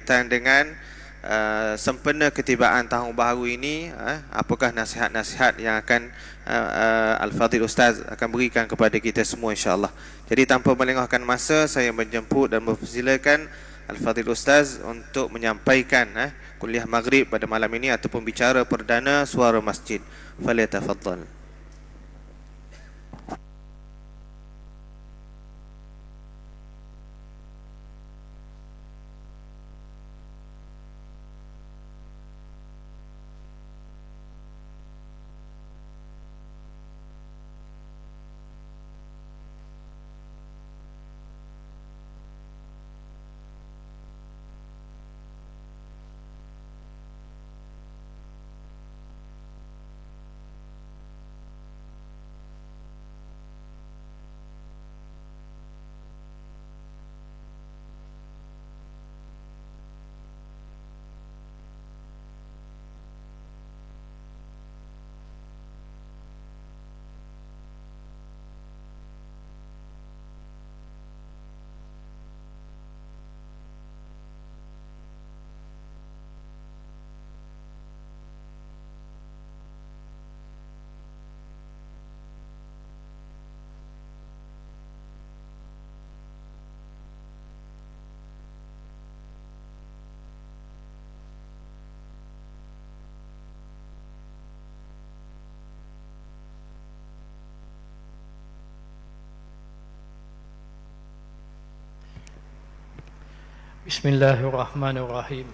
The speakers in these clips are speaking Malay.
dengan sempena ketibaan tahun baru ini, apakah nasihat-nasihat yang akan Al-Fadhil Ustaz akan berikan kepada kita semua, insya-Allah. Jadi tanpa melengahkan masa, saya menjemput dan mempersilakan Al-Fadhil Ustaz untuk menyampaikan kuliah maghrib pada malam ini ataupun bicara perdana suara masjid. Falyatafaddal. Bismillahirrahmanirrahim.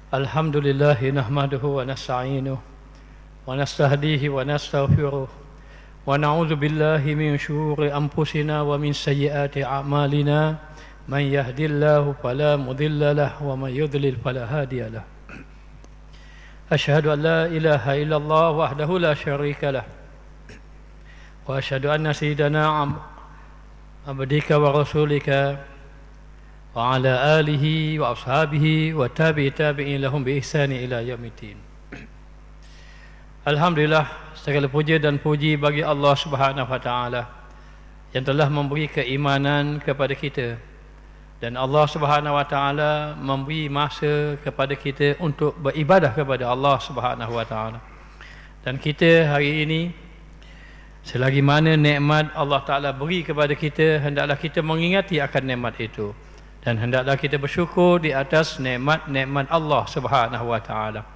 Alhamdulillah nahmaduhu wa nasta'inuhu wa nastahdihi wa nastaghfiruh wa na'udzu billahi min syururi anfusina wa min sayyiati a'malina. Man yahdihillahu fala mudilla lahu wa man yudlil fala hadiya lahu. Asyhadu an la ilaha illallah wahdahu la syarika lah wa asyhadu anna sayyidana abdika wa rasulika wa ala alihi wa ashabihi wa tabi'in lahum bi ihsani ila yaumiddin. Alhamdulillah, segala puja dan puji bagi Allah Subhanahu wa taala yang telah memberi keimanan kepada kita, dan Allah Subhanahu wa taala memberi masa kepada kita untuk beribadah kepada Allah Subhanahu wa taala. Dan kita hari ini, selagi mana nikmat Allah taala beri kepada kita, hendaklah kita mengingati akan nikmat itu, dan hendaklah kita bersyukur di atas nikmat-nikmat Allah Subhanahu wa taala.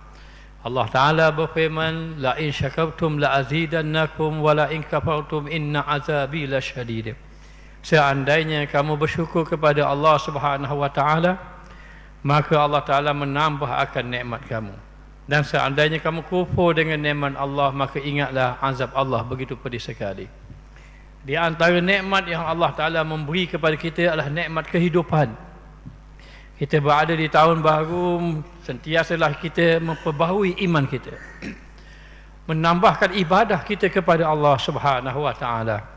Allah taala berfirman, la in syakartum la azidannakum wa la in kafartum inna azabi lasyadid. Seandainya kamu bersyukur kepada Allah Subhanahu wa taala, maka Allah taala menambah akan nikmat kamu. Dan seandainya kamu kufur dengan nikmat Allah, maka ingatlah azab Allah begitu pedih sekali. Di antara nikmat yang Allah Ta'ala memberi kepada kita adalah nikmat kehidupan. Kita berada di tahun baru, sentiasalah kita memperbaharui iman kita, menambahkan ibadah kita kepada Allah Subhanahu wa Ta'ala.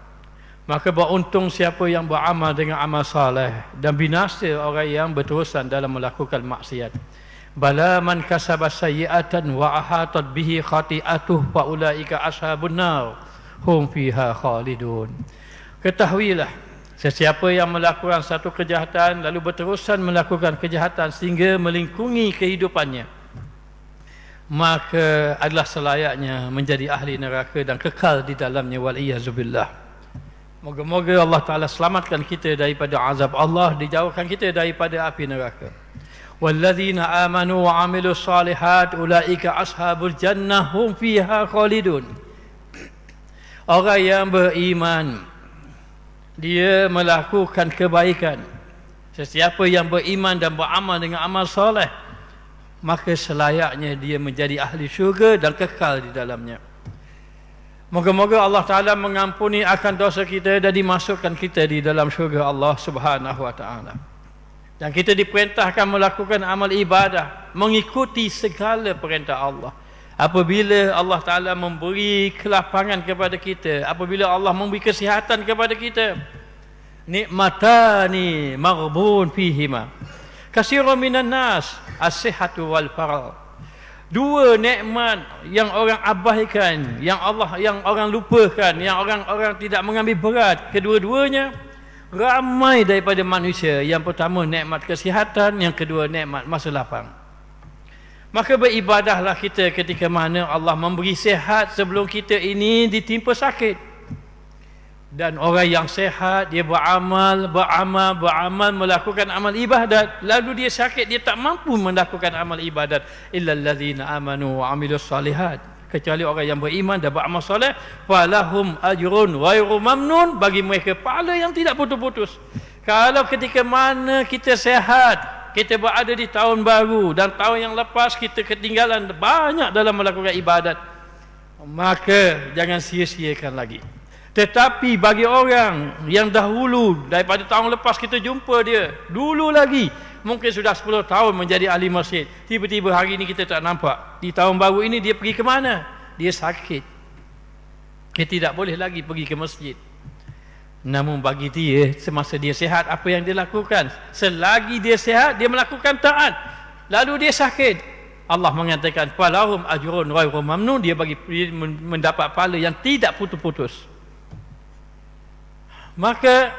Maka beruntung siapa yang beramal dengan amal saleh, dan binasa orang yang berterusan dalam melakukan maksiat. Bala man kasaba sayyi'atan wa ahatat bihi khati'atuh fa ulaika ashabun nar hum fiha khalidun. Ketahuilah, sesiapa yang melakukan satu kejahatan lalu berterusan melakukan kejahatan sehingga melingkungi kehidupannya, maka adalah selayaknya menjadi ahli neraka dan kekal di dalamnya, wal iyazubillah. Moga-moga Allah Ta'ala selamatkan kita daripada azab Allah, dijauhkan kita daripada api neraka. Walladzina amanu wa amilus salihat ulaika ashabul jannah hum fiha khalidun. Orang yang beriman, dia melakukan kebaikan. Sesiapa yang beriman dan beramal dengan amal soleh, maka selayaknya dia menjadi ahli syurga dan kekal di dalamnya. Moga-moga Allah Ta'ala mengampuni akan dosa kita dan dimasukkan kita di dalam syurga Allah Subhanahu wa Ta'ala. Dan kita diperintahkan melakukan amal ibadah, mengikuti segala perintah Allah. Apabila Allah Ta'ala memberi kelapangan kepada kita, apabila Allah memberi kesihatan kepada kita, nikmatani maghbun fihima katsirun minan nas as-sihhatu wal faragh. Dua nikmat yang orang abaikan, yang orang lupakan, yang orang tidak mengambil berat, kedua-duanya ramai daripada manusia. Yang pertama nikmat kesihatan, yang kedua nikmat masa lapang. Maka beribadahlah kita ketika mana Allah memberi sihat sebelum kita ini ditimpa sakit. Dan orang yang sehat, dia beramal, melakukan amal ibadat. Lalu dia sakit, dia tak mampu melakukan amal ibadat. Illal ladzina amanu wa amilus solihat. Kecuali orang yang beriman dan beramal soleh. Falahum ajrun ghairu mamnun. Bagi mereka pahala yang tidak putus-putus. Kalau ketika mana kita sehat, kita berada di tahun baru, dan tahun yang lepas kita ketinggalan banyak dalam melakukan ibadat, maka jangan sia-siakan lagi. Tetapi bagi orang yang dahulu, daripada tahun lepas kita jumpa dia, dulu lagi, mungkin sudah 10 tahun menjadi ahli masjid, tiba-tiba hari ini kita tak nampak. Di tahun baru ini dia pergi ke mana? Dia sakit. Dia tidak boleh lagi pergi ke masjid. Namun bagi dia, semasa dia sihat, apa yang dia lakukan? Selagi dia sihat, dia melakukan taat. Lalu dia sakit, Allah mengatakan falahum ajrun ghairu mamnun. Dia mendapat pahala yang tidak putus-putus. Maka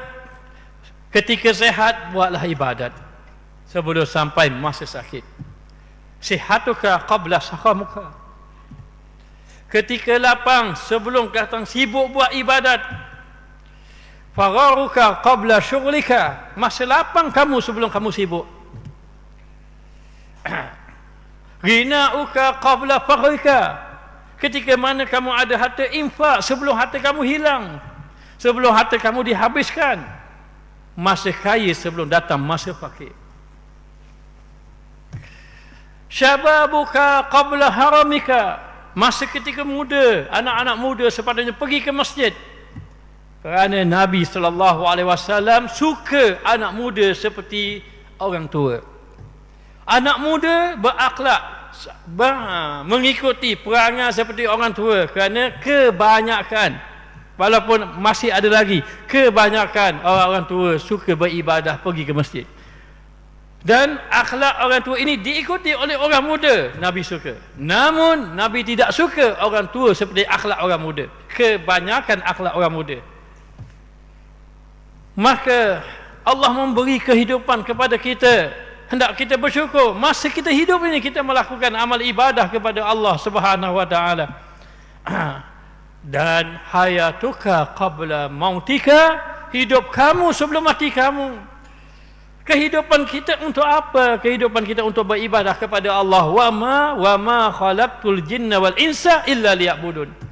ketika sehat, buatlah ibadat sebelum sampai masa sakit. Sihatuka qabla saqamuka. Ketika lapang, sebelum datang sibuk buat ibadat. Fagharuka qabla syughlika. Masa lapang kamu sebelum kamu sibuk. Ghinauka qabla faghrika. Ketika mana kamu ada harta, infak sebelum harta kamu hilang, sebelum harta kamu dihabiskan. Masa kaya sebelum datang masa fakir. Syababuka qabla haramika. Masa ketika muda, anak-anak muda sepatutnya pergi ke masjid. Kerana Nabi SAW suka anak muda seperti orang tua. Anak muda berakhlak, mengikuti perangai seperti orang tua. Kerana kebanyakan, walaupun masih ada lagi, kebanyakan orang-orang tua suka beribadah, pergi ke masjid. Dan akhlak orang tua ini diikuti oleh orang muda. Nabi suka. Namun Nabi tidak suka orang tua seperti akhlak orang muda. Kebanyakan akhlak orang muda. Maka Allah memberi kehidupan kepada kita. Hendak kita bersyukur. Masa kita hidup ini kita melakukan amal ibadah kepada Allah Subhanahu wa taala. Dan hayatuka qabla mautika. Hidup kamu sebelum mati kamu. Kehidupan kita untuk apa? Kehidupan kita untuk beribadah kepada Allah. Wa ma khalaqtul jinna wal insa illa liya'budun.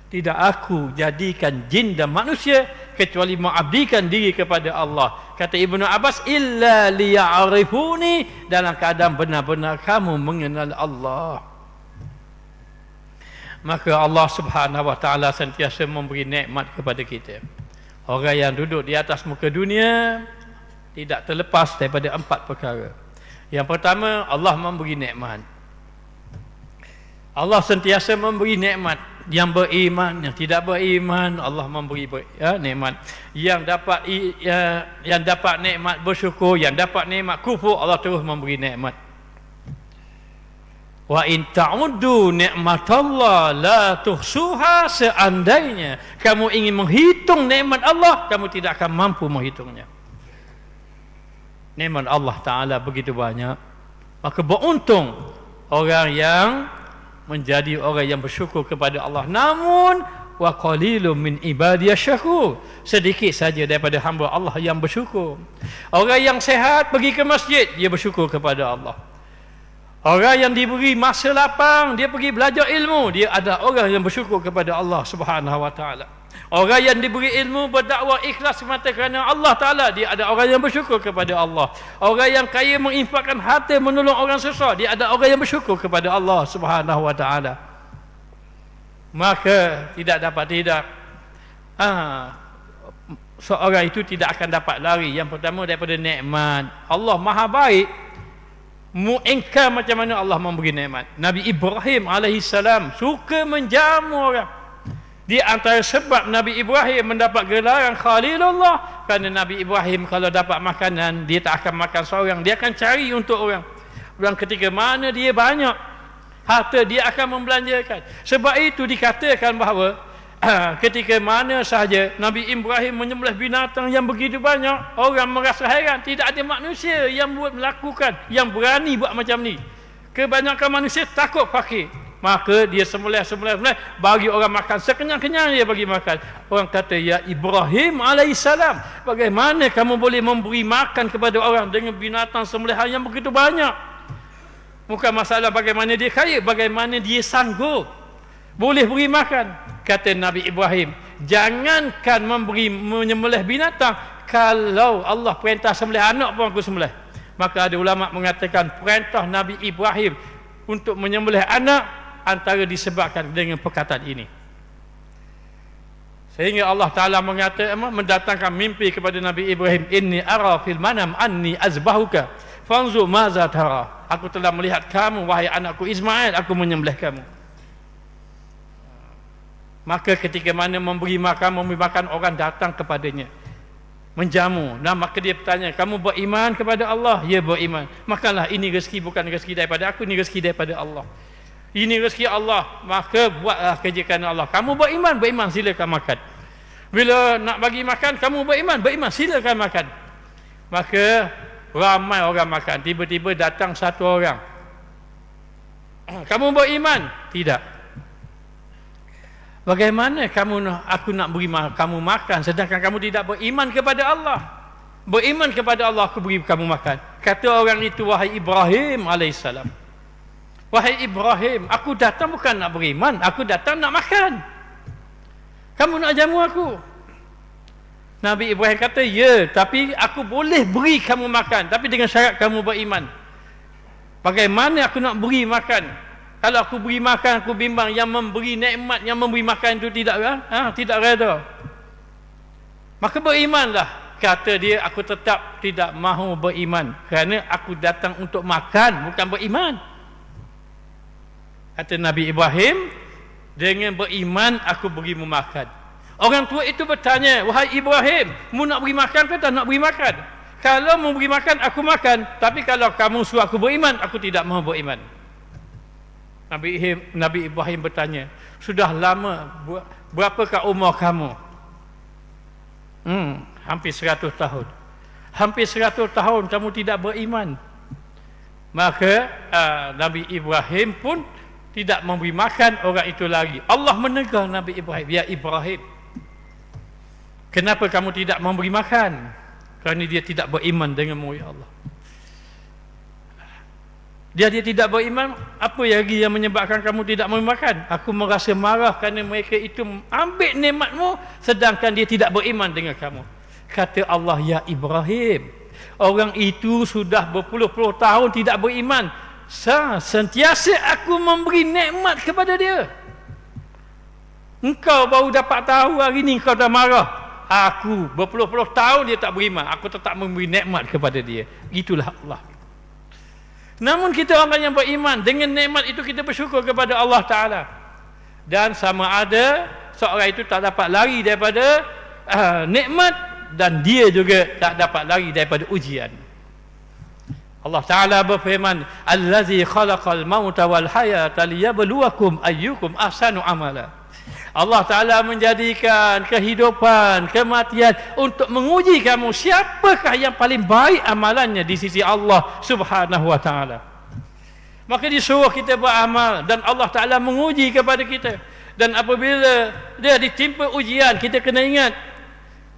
Tidak aku jadikan jin dan manusia kecuali mengabdikan diri kepada Allah. Kata Ibnu Abbas, illa liya'rifuni, dalam keadaan benar-benar kamu mengenal Allah. Maka Allah Subhanahu wa taala sentiasa memberi nikmat kepada kita. Orang yang duduk di atas muka dunia tidak terlepas daripada 4 perkara. Yang pertama, Allah memberi nikmat. Allah sentiasa memberi nikmat. Yang beriman, yang tidak beriman, Allah memberi nikmat. Yang dapat nikmat bersyukur, yang dapat nikmat kufur, Allah terus memberi nikmat. Wa in ta'uddu ni'matallah la tuhsuha. Seandainya kamu ingin menghitung nikmat Allah, kamu tidak akan mampu menghitungnya. Nikmat Allah Ta'ala begitu banyak. Maka beruntung orang yang menjadi orang yang bersyukur kepada Allah. Namun wa qalilun min ibadiyasy syakur. Sedikit saja daripada hamba Allah yang bersyukur. Orang yang sehat pergi ke masjid, dia bersyukur kepada Allah. Orang yang diberi masa lapang, dia pergi belajar ilmu, dia ada orang yang bersyukur kepada Allah Subhanahu wa taala. Orang yang diberi ilmu berdakwah ikhlas semata kerana Allah Ta'ala, dia ada orang yang bersyukur kepada Allah. Orang yang kaya menginfakkan harta menolong orang susah, dia ada orang yang bersyukur kepada Allah Subhanahu wa taala. Maka seorang itu tidak akan dapat lari. Yang pertama daripada nikmat. Allah Maha baik. Mu'ingkar macam mana Allah memberi nikmat. Nabi Ibrahim alaihissalam suka menjamu orang. Di antara sebab Nabi Ibrahim mendapat gelaran Khalilullah, kerana Nabi Ibrahim kalau dapat makanan, dia tak akan makan seorang, dia akan cari untuk orang. Dan ketika mana dia banyak harta, dia akan membelanjakan. Sebab itu dikatakan bahawa ketika mana sahaja Nabi Ibrahim menyembelih binatang yang begitu banyak, orang merasa heran, tidak ada manusia yang melakukan, yang berani buat macam ni. Kebanyakan manusia takut fakir, maka dia sembelih bagi orang makan sekenyang-kenyang, dia bagi makan. Orang kata, ya Ibrahim alaihissalam, bagaimana kamu boleh memberi makan kepada orang dengan binatang sembelihan yang begitu banyak? Bukan masalah bagaimana dia kaya, bagaimana dia sanggup boleh beri makan. Kata Nabi Ibrahim, jangankan menyembelih binatang, kalau Allah perintah sembelih anak pun aku sembelih. Maka ada ulama mengatakan perintah Nabi Ibrahim untuk menyembelih anak antara disebabkan dengan perkataan ini. Sehingga Allah Ta'ala mendatangkan mimpi kepada Nabi Ibrahim, inni ara fil manam anni azbahuka fanzur maza tara. Aku telah melihat kamu, wahai anakku Ismail, aku menyembelih kamu. Maka ketika mana memberi makan orang datang kepadanya, menjamu. Nah, maka dia bertanya, kamu beriman kepada Allah? Ya, beriman. Makanlah, ini rezeki bukan rezeki daripada aku, ini rezeki daripada Allah. Ini rezeki Allah, maka buatlah kerja kerana Allah. Kamu beriman, silakan makan. Bila nak bagi makan, kamu beriman, silakan makan. Maka ramai orang makan. Tiba-tiba datang satu orang. Kamu beriman? Tidak. Bagaimana aku nak beri kamu makan sedangkan kamu tidak beriman kepada Allah? Beriman kepada Allah, aku beri kamu makan. Kata orang itu, wahai Ibrahim alaihissalam, wahai Ibrahim, aku datang bukan nak beriman, aku datang nak makan. Kamu nak jamu aku? Nabi Ibrahim kata, ya, tapi aku boleh beri kamu makan, tapi dengan syarat kamu beriman. Bagaimana aku nak beri makan? Kalau aku beri makan, aku bimbang yang memberi nikmat, yang memberi makan itu tidak reda. Maka berimanlah. Kata dia, aku tetap tidak mahu beriman kerana aku datang untuk makan, bukan beriman. Kata Nabi Ibrahim, dengan beriman aku berimu makan. Orang tua itu bertanya, wahai Ibrahim, mu nak beri makan ke tak nak beri makan? Kalau mu beri makan, aku makan. Tapi kalau kamu suruh aku beriman, aku tidak mahu beriman. Nabi Ibrahim bertanya, sudah lama, berapakah umur kamu? Hampir 100 tahun. Hampir 100 tahun kamu tidak beriman. Maka Nabi Ibrahim pun tidak memberi makan orang itu lagi. Allah menegur Nabi Ibrahim, ya Ibrahim, kenapa kamu tidak memberi makan? Kerana dia tidak beriman denganmu, ya Allah. Dia tidak beriman, apa lagi yang menyebabkan kamu tidak memberi makan? Aku merasa marah kerana mereka itu ambil nikmatmu sedangkan dia tidak beriman dengan kamu. Kata Allah, ya Ibrahim, orang itu sudah berpuluh-puluh tahun tidak beriman, sentiasa aku memberi nikmat kepada dia. Engkau baru dapat tahu hari ini, engkau dah marah. Aku berpuluh-puluh tahun dia tak beriman, aku tetap memberi nikmat kepada dia. Itulah Allah. Namun kita orang yang beriman, dengan nikmat itu kita bersyukur kepada Allah Ta'ala. Dan sama ada seorang itu tak dapat lari daripada nikmat, dan dia juga tak dapat lari daripada ujian. Allah Ta'ala berfirman, allazi khalaqal mauta wal hayata liyabluwakum ayyukum ahsanu amala. Allah Ta'ala menjadikan kehidupan, kematian untuk menguji kamu, siapakah yang paling baik amalannya di sisi Allah Subhanahu wa Ta'ala. Maka disuruh kita beramal, dan Allah Ta'ala menguji kepada kita. Dan apabila dia ditimpa ujian, kita kena ingat,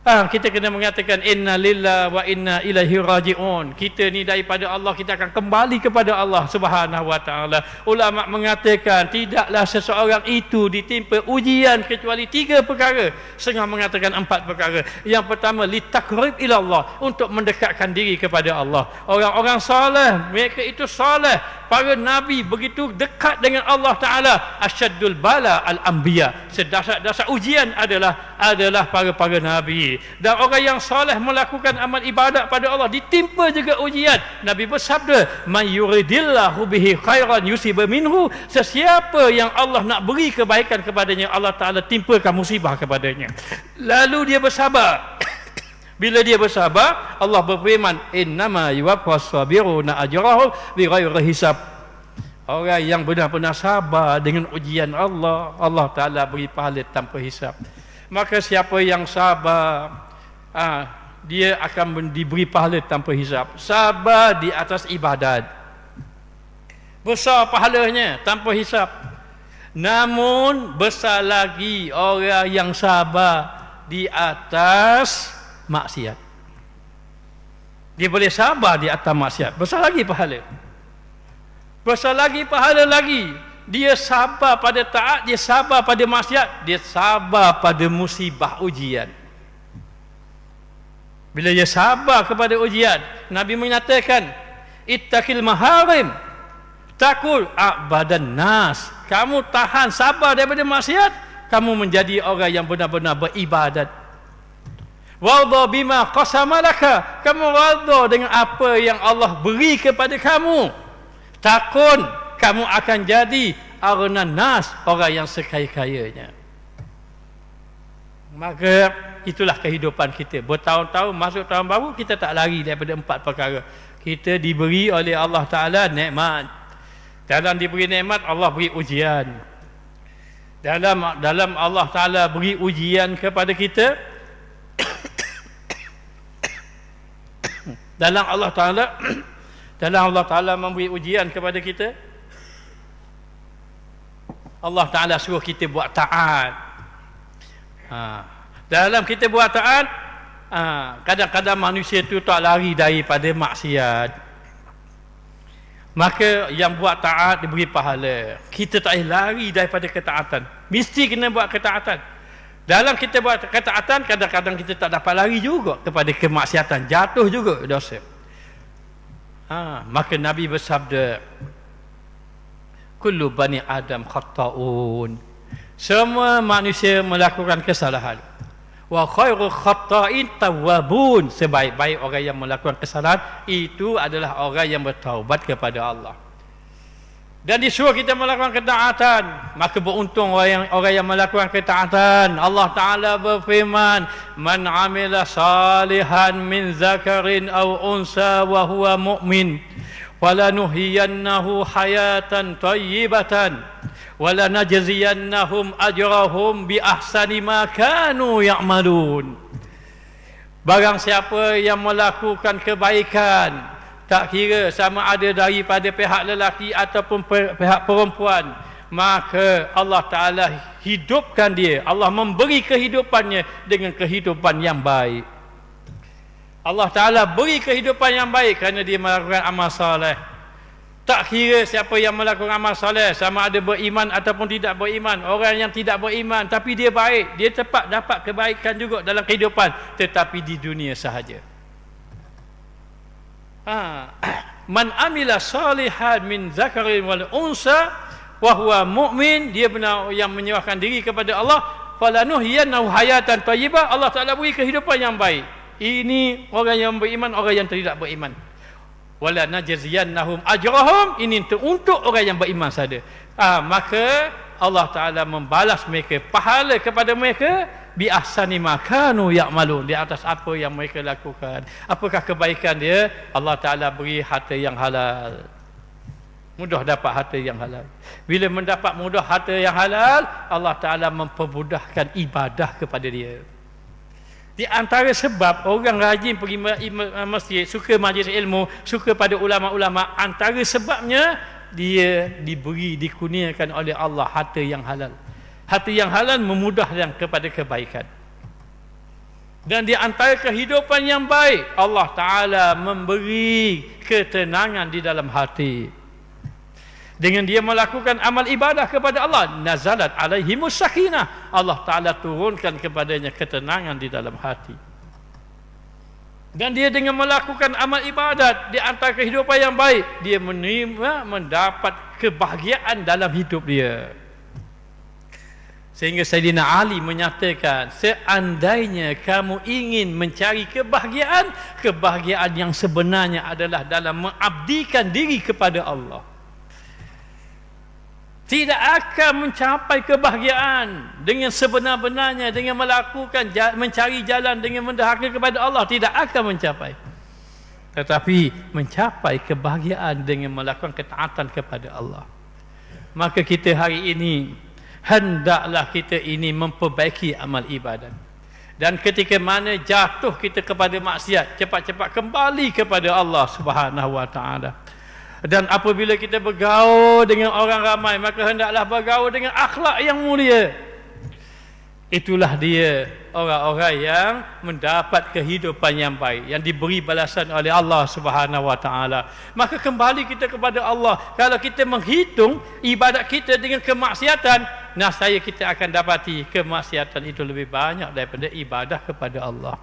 kita kena mengatakan inna lillahi wa inna ilaihi raji'un. Kita ni daripada Allah, kita akan kembali kepada Allah Subhanahu wa Ta'ala. Ulama mengatakan tidaklah seseorang itu ditimpa ujian kecuali 3 perkara, setengah mengatakan 4 perkara. Yang pertama, litaqrib ila Allah, untuk mendekatkan diri kepada Allah. Orang-orang soleh, mereka itu soleh, para nabi begitu dekat dengan Allah Ta'ala. Asyaddul bala al-anbiya, sedasar-dasar ujian adalah para nabi. Dan orang yang soleh melakukan amal ibadat pada Allah ditimpa juga ujian. Nabi bersabda, man yuridillahu bihi khairan yusib minhu, sesiapa yang Allah nak beri kebaikan kepadanya, Allah Ta'ala timpakan musibah kepadanya. Lalu dia bersabar. Bila dia bersabar, Allah berfirman, innama yuwaffas sabiruna ajrahum bighairi hisab. Orang yang benar-benar sabar dengan ujian Allah, Allah Ta'ala beri pahala tanpa hisap. Maka siapa yang sabar, dia akan diberi pahala tanpa hisap. Sabar di atas ibadat, besar pahalanya tanpa hisap. Namun besar lagi orang yang sabar di atas maksiat. Dia boleh sabar di atas maksiat, besar lagi pahala. Besar lagi pahala lagi. Dia sabar pada taat, dia sabar pada maksiat, dia sabar pada musibah ujian. Bila dia sabar kepada ujian, Nabi menyatakan, ittaqil maharim, takul abadan nas. Kamu tahan sabar daripada maksiat, kamu menjadi orang yang benar-benar beribadat. Warda bima qasama laka, kamu warda dengan apa yang Allah beri kepada kamu. Takun kamu akan jadi aghnan nas, orang yang sekaya-kayanya. Maka itulah kehidupan kita. Bertahun-tahun masuk tahun baru, kita tak lari daripada 4 perkara. Kita diberi oleh Allah Ta'ala nikmat. Dalam diberi nikmat, Allah beri ujian. Dalam Allah Ta'ala beri ujian kepada kita, dalam Allah Ta'ala memberi ujian kepada kita, Allah Ta'ala suruh kita buat taat. Dalam kita buat taat, kadang-kadang manusia tu tak lari daripada maksiat. Maka yang buat taat diberi pahala. Kita tak boleh lari daripada ketaatan, mesti kena buat ketaatan. Dalam kita buat ketaatan, kadang-kadang kita tak dapat lari juga kepada kemaksiatan, jatuh juga dosa. Maka Nabi bersabda, kullu bani Adam khata'un, semua manusia melakukan kesalahan. Wa khairu khata'in tawwabun, sebaik-baik orang yang melakukan kesalahan itu adalah orang yang bertaubat kepada Allah. Dan disuruh kita melakukan ketaatan, maka beruntung orang yang melakukan ketaatan. Allah Ta'ala berfirman, man amila salihan min zakarin aw unsa wa huwa mu'min walanuhiyannahu hayatan tayyibatan walanajziyannahum ajrahum bi ahsani ma kanu ya'malun. Barang siapa yang melakukan kebaikan, tak kira sama ada daripada pihak lelaki ataupun pihak perempuan, maka Allah Ta'ala hidupkan dia. Allah memberi kehidupannya dengan kehidupan yang baik. Allah Ta'ala beri kehidupan yang baik kerana dia melakukan amal soleh. Tak kira siapa yang melakukan amal soleh, sama ada beriman ataupun tidak beriman. Orang yang tidak beriman tapi dia baik, dia cepat dapat kebaikan juga dalam kehidupan, tetapi di dunia sahaja. Man amila salihan min zakarin wal unsa wa huwa mu'min, dia benar yang menyerahkan diri kepada Allah, falanuhyiyannahu hayatan thayyibah, Allah Ta'ala beri kehidupan yang baik. Ini orang yang beriman, orang yang tidak beriman. Wala najziyannahum ajrahum, ini untuk orang yang beriman saja. Maka Allah Ta'ala membalas mereka, pahala kepada mereka bi ahsani ma kanu ya'malun, di atas apa yang mereka lakukan. Apakah kebaikan dia? Allah Ta'ala beri harta yang halal, mudah dapat harta yang halal. Bila mendapat mudah harta yang halal, Allah Ta'ala mempermudahkan ibadah kepada dia. Di antara sebab orang rajin pergi masjid, suka majlis ilmu, suka pada ulama-ulama, antara sebabnya dia dikurniakan oleh Allah harta yang halal. Harta yang halal memudahkan kepada kebaikan. Dan di antara kehidupan yang baik, Allah Ta'ala memberi ketenangan di dalam hati. Dengan dia melakukan amal ibadah kepada Allah, nazalat alaihimus sakinah, Allah Ta'ala turunkan kepadanya ketenangan di dalam hati. Dan dia dengan melakukan amal ibadat, di antara kehidupan yang baik, dia mendapat kebahagiaan dalam hidup dia. Sehingga Sayyidina Ali menyatakan, seandainya kamu ingin mencari kebahagiaan, kebahagiaan yang sebenarnya adalah dalam mengabdikan diri kepada Allah. Tidak akan mencapai kebahagiaan dengan sebenar-benarnya, dengan melakukan, mencari jalan dengan mendahaka kepada Allah, tidak akan mencapai. tetapi mencapai kebahagiaan dengan melakukan ketaatan kepada Allah. Maka kita hari ini hendaklah kita ini memperbaiki amal ibadat. Dan ketika mana jatuh kita kepada maksiat, cepat-cepat kembali kepada Allah Subhanahu wa taala. Dan apabila kita bergaul dengan orang ramai, maka hendaklah bergaul dengan akhlak yang mulia. Itulah dia orang-orang yang mendapat kehidupan yang baik, yang diberi balasan oleh Allah Subhanahu wa taala. Maka kembali kita kepada Allah. Kalau kita menghitung ibadat kita dengan kemaksiatan, nascaya kita akan dapati kemaksiatan itu lebih banyak daripada ibadah kepada Allah.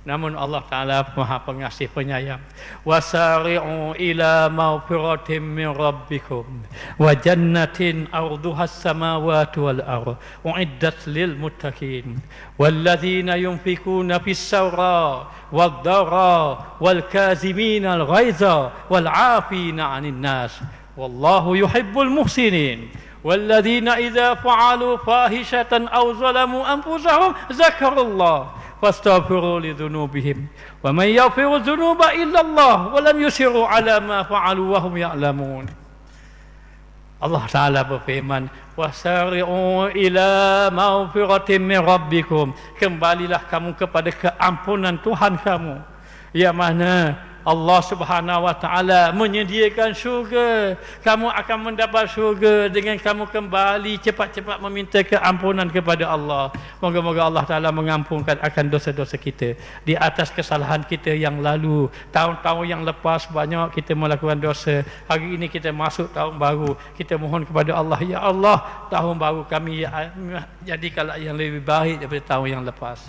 Namun Allah Ta'ala Maha Pengasih Penyayang. Wasari'u ila maghfiratin min rabbikum wa jannatin arduha as-samawati wal ardh u'iddat lil muttaqin walladzina yunfikuna fis sarra wad dharra wal kazimina al ghaiza wal 'afina 'anil nas wallahu yuhibbul muhsinin. والذين إذا فعلوا فاحشة أو ظلموا أنفسهم ذكروا الله فاستغفروا لذنوبهم ومن يغفر الذنوب إلا الله ولم يصروا على ما فعلوا وهم يعلمون. Allah Ta'ala berfirman, wasari'u ila maghfiratin min rabbikum, kembalilah kamu kepada keampunan Tuhan kamu, yang mana Allah Subhanahu wa taala menyediakan syurga. Kamu akan mendapat syurga dengan kamu kembali cepat-cepat meminta keampunan kepada Allah. Moga-moga Allah Taala mengampunkan akan dosa-dosa kita di atas kesalahan kita yang lalu. Tahun-tahun yang lepas banyak kita melakukan dosa. Hari ini kita masuk tahun baru, kita mohon kepada Allah, ya Allah, tahun baru kami jadikanlah yang lebih baik daripada tahun yang lepas.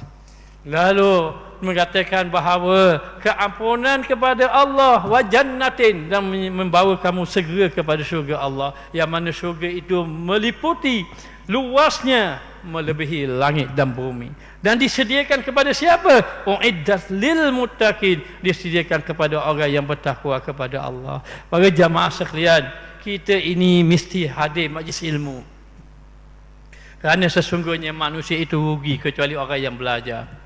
Lalu mengatakan bahawa keampunan kepada Allah wa jannatin, dan membawa kamu segera kepada syurga Allah, yang mana syurga itu meliputi luasnya melebihi langit dan bumi, dan disediakan kepada siapa? Uiddat lil muttaqin, disediakan kepada orang yang bertakwa kepada Allah. Para jamaah sekalian, kita ini mesti hadir majlis ilmu, kerana sesungguhnya manusia itu rugi kecuali orang yang belajar.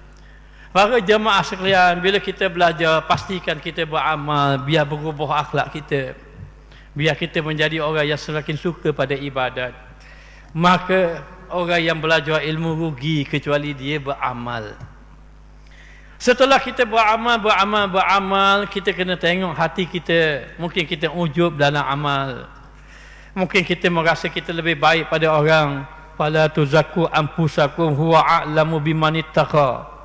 Para jemaah sekalian, bila kita belajar, pastikan kita beramal, biar berubah akhlak kita, biar kita menjadi orang yang semakin suka pada ibadat. Maka orang yang belajar ilmu rugi kecuali dia beramal. Setelah kita beramal, kita kena tengok hati kita. Mungkin kita ujub dalam amal, mungkin kita merasa kita lebih baik pada orang. Fala tuzakku anfusakum huwa a'lamu bimanittaqa.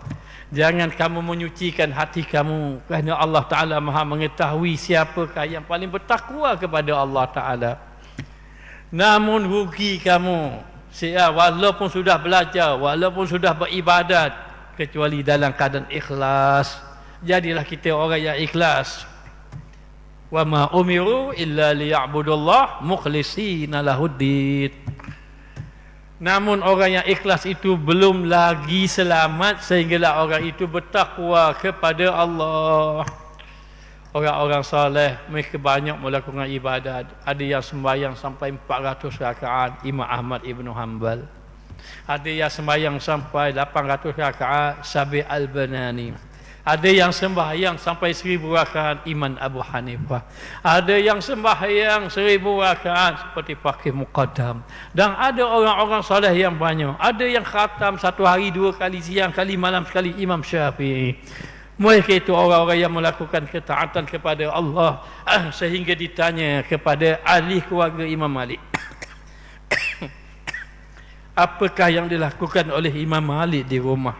Jangan kamu menyucikan hati kamu, kerana Allah Ta'ala Maha mengetahui siapakah yang paling bertakwa kepada Allah Ta'ala. Namun rugi kamu, walaupun sudah belajar, walaupun sudah beribadat, kecuali dalam keadaan ikhlas. Jadilah kita orang yang ikhlas. Wa ma umiru illa liya'budullah mukhlishina lahuddin. Namun orang yang ikhlas itu belum lagi selamat sehinggalah orang itu bertakwa kepada Allah. Orang-orang saleh mereka banyak melakukan ibadat. Ada yang sembahyang sampai 400 rakaat, Imam Ahmad Ibn Hanbal. Ada yang sembahyang sampai 800 rakaat, Sabi Al-Banani. Ada yang sembahyang sampai 1000 rakaat, Imam Abu Hanifah. Ada yang sembahyang 1000 rakaat seperti Faqih Muqaddam. Dan ada orang-orang soleh yang banyak. Ada yang khatam satu hari 2 kali, siang kali, malam sekali, Imam Syafi'i. Mereka itu orang-orang yang melakukan ketaatan kepada Allah, sehingga ditanya kepada ahli keluarga Imam Malik, apakah yang dilakukan oleh Imam Malik di rumah?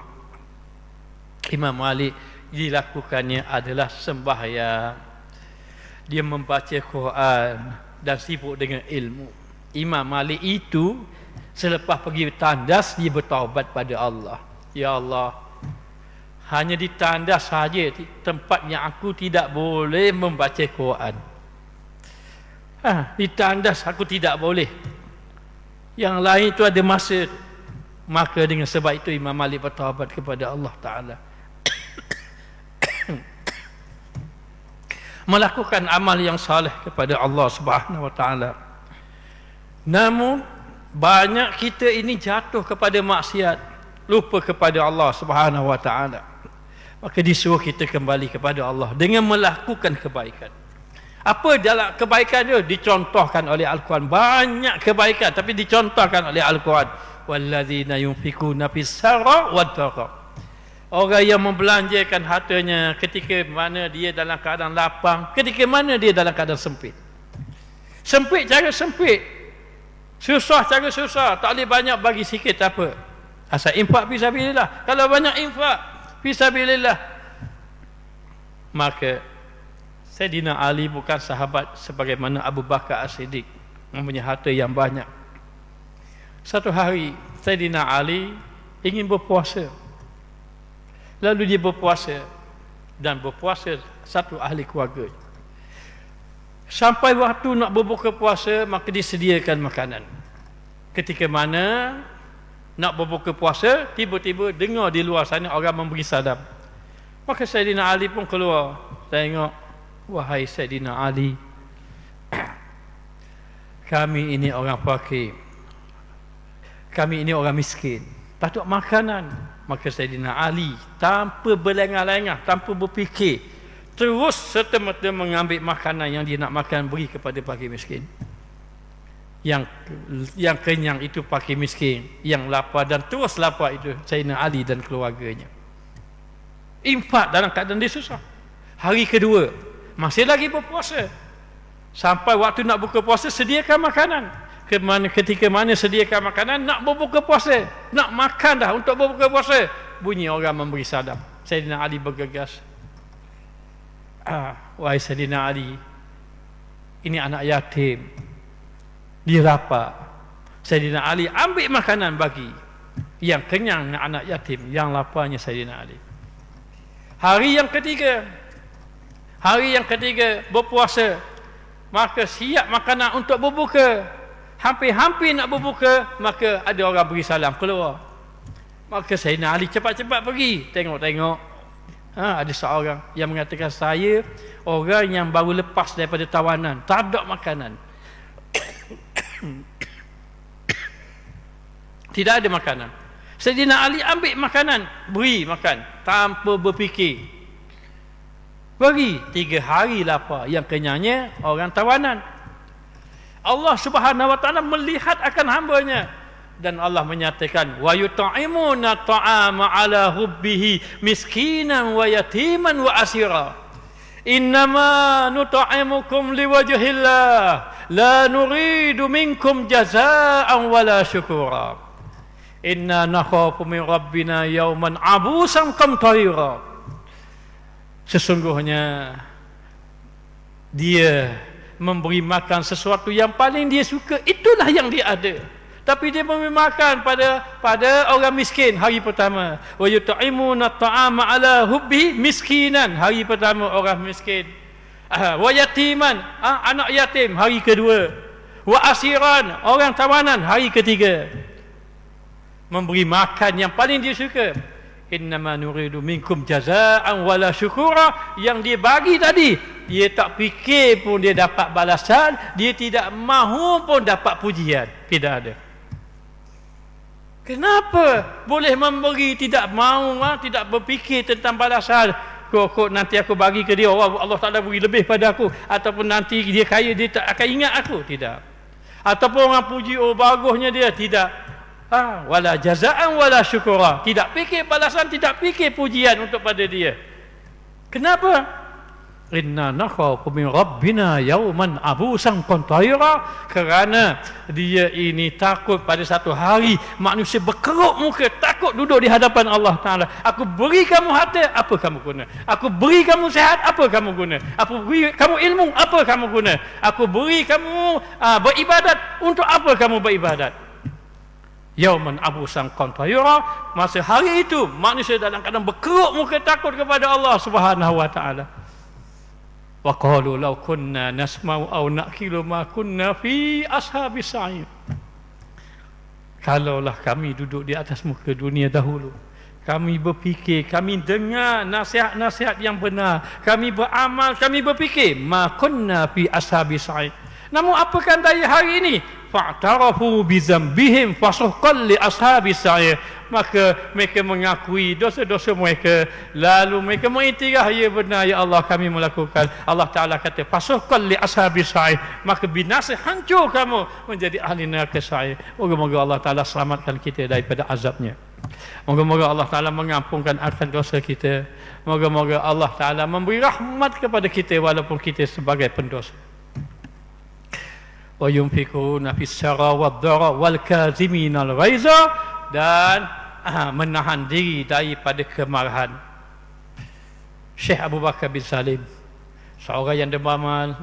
Imam Malik dilakukannya adalah sembahyang, dia membaca Quran dan sibuk dengan ilmu. Imam Malik itu selepas pergi tandas, dia bertaubat pada Allah. Ya Allah, hanya di tandas saja tempat yang aku tidak boleh membaca Quran. Di tandas aku tidak boleh, yang lain itu ada masa. Maka dengan sebab itu Imam Malik bertaubat kepada Allah Ta'ala, melakukan amal yang saleh kepada Allah Subhanahu wa taala. Namun banyak kita ini jatuh kepada maksiat, lupa kepada Allah Subhanahu wa taala. Maka disuruh kita kembali kepada Allah dengan melakukan kebaikan. Apa dalam kebaikan itu? Dicontohkan oleh Al-Quran. Banyak kebaikan tapi dicontohkan oleh Al-Quran. Walladzina yunfikuna fis-sarra wad-dharra. Orang yang membelanjakan hartanya ketika mana dia dalam keadaan lapang, ketika mana dia dalam keadaan sempit. Sempit cara sempit, susah cara susah, tak boleh banyak bagi sikit tak apa. Asal infak fisabilillah. Kalau banyak infak fisabilillah, maka Sayyidina Ali bukan sahabat sebagaimana Abu Bakar As-Siddiq mempunyai harta yang banyak. Satu hari Sayyidina Ali ingin berpuasa. Lalu dia berpuasa, dan berpuasa satu ahli keluarga. Sampai waktu nak berbuka puasa, maka disediakan makanan. Ketika mana nak berbuka puasa, tiba-tiba dengar di luar sana orang memberi salam. Maka Sayyidina Ali pun keluar. Tengok, wahai Sayyidina Ali, kami ini orang fakir, kami ini orang miskin, patut makanan. Maka Sayyidina Ali tanpa berlengah-lengah, tanpa berfikir, terus serta-merta mengambil makanan yang dia nak makan, beri kepada fakir miskin. Yang kenyang itu fakir miskin, yang lapar dan terus lapar itu Sayyidina Ali dan keluarganya. Infak dalam keadaan dia susah. Hari kedua masih lagi berpuasa. Sampai waktu nak buka puasa, sediakan makanan. Ketika mana sediakan makanan, nak berbuka puasa, nak makan dah untuk berbuka puasa, bunyi orang memberi salam. Sayyidina Ali bergegas. Wahai Sayyidina Ali, ini anak yatim, dia lapar. Sayyidina Ali ambil makanan bagi. Yang kenyang anak yatim, yang laparnya Sayyidina Ali. Hari yang ketiga berpuasa, maka siap makanan untuk berbuka. Hampir-hampir nak berbuka, maka ada orang beri salam keluar. Maka Sayyidina Ali cepat-cepat pergi. Tengok-tengok, ada seorang yang mengatakan, saya orang yang baru lepas daripada tawanan, tak ada makanan. Tidak ada makanan. Sayyidina Ali ambil makanan, beri makan tanpa berfikir. Bagi 3 hari lapar, yang kenyangnya orang tawanan. Allah Subhanahu wa taala melihat akan hamba-Nya, dan Allah menyatakan, wa yut'imuna ta'ama ala hubbihi miskinan wa yatiman wa asira. Innama nut'imukum liwajhillah la nuridu minkum jazaa'an wala syukura. Inna nakhafu min rabbina yawman abusan qamtarira. Sesungguhnya dia memberi makan sesuatu yang paling dia suka, itulah yang dia ada. Tapi dia memberi makan pada orang miskin hari pertama. Wa yut'imuna ta'ama ala hubbi miskinan, hari pertama orang miskin. Wa yatiman, anak yatim, hari kedua. Wa asiran, orang tawanan, hari ketiga. Memberi makan yang paling dia suka. Innama nuridu minkum jazaa'an wala syukura. Yang dia bagi tadi, dia tak fikir pun dia dapat balasan, dia tidak mahu pun dapat pujian. Tidak ada. Kenapa boleh memberi tidak mahu, tidak berfikir tentang balasan? Kok nanti aku bagi ke dia, Allah Ta'ala beri lebih pada aku, ataupun nanti dia kaya, dia tak akan ingat aku. Tidak. Ataupun orang puji, bagusnya dia. Tidak. Wala jazaan wala syukura. Tidak fikir balasan, tidak fikir pujian untuk pada dia. Kenapa? Inna nakhafu min rabbina yawman abusan qamtarira. Kerana dia ini takut pada satu hari manusia berkerut muka, takut duduk di hadapan Allah Ta'ala. Aku beri kamu harta, apa kamu guna? Aku beri kamu sihat, apa kamu guna? Aku beri kamu ilmu, apa kamu guna? Aku beri kamu beribadat, untuk apa kamu beribadat? Yauman abusan qamtarira. Masa hari itu manusia dalam keadaan berkerut muka, takut kepada Allah Subhanahu wa taala. Wa qalu law kunna nasma'u aw naqilu ma kunna fi ashabis sa'ir. Kalaulah kami duduk di atas muka dunia dahulu, kami berfikir, kami dengar nasihat-nasihat yang benar, kami beramal, kami berfikir, ma kunna fi ashabis sa'ir. Namun apakah daya hari ini? Fa'tarafu bizambihim fasuhqan li ashabis sa'ir. maka mereka mengakui dosa-dosa mereka, lalu mereka mengiktiraf, ya benar ya Allah kami melakukan. Allah Ta'ala kata fasuhqan li ashabi sa'ir, maka binasa hancur kamu menjadi ahli neraka sa'ir. Moga-moga Allah Ta'ala selamatkan kita daripada azabnya. Moga-moga Allah Ta'ala mengampunkan akan dosa kita. Moga-moga Allah Ta'ala memberi rahmat kepada kita walaupun kita sebagai pendosa. Wa yunfikuna fis sarra wad dharra wal kaziminal ghaiza, dan menahan diri daripada kemarahan. Syekh Abu Bakar bin Salim, seorang yang dermawan,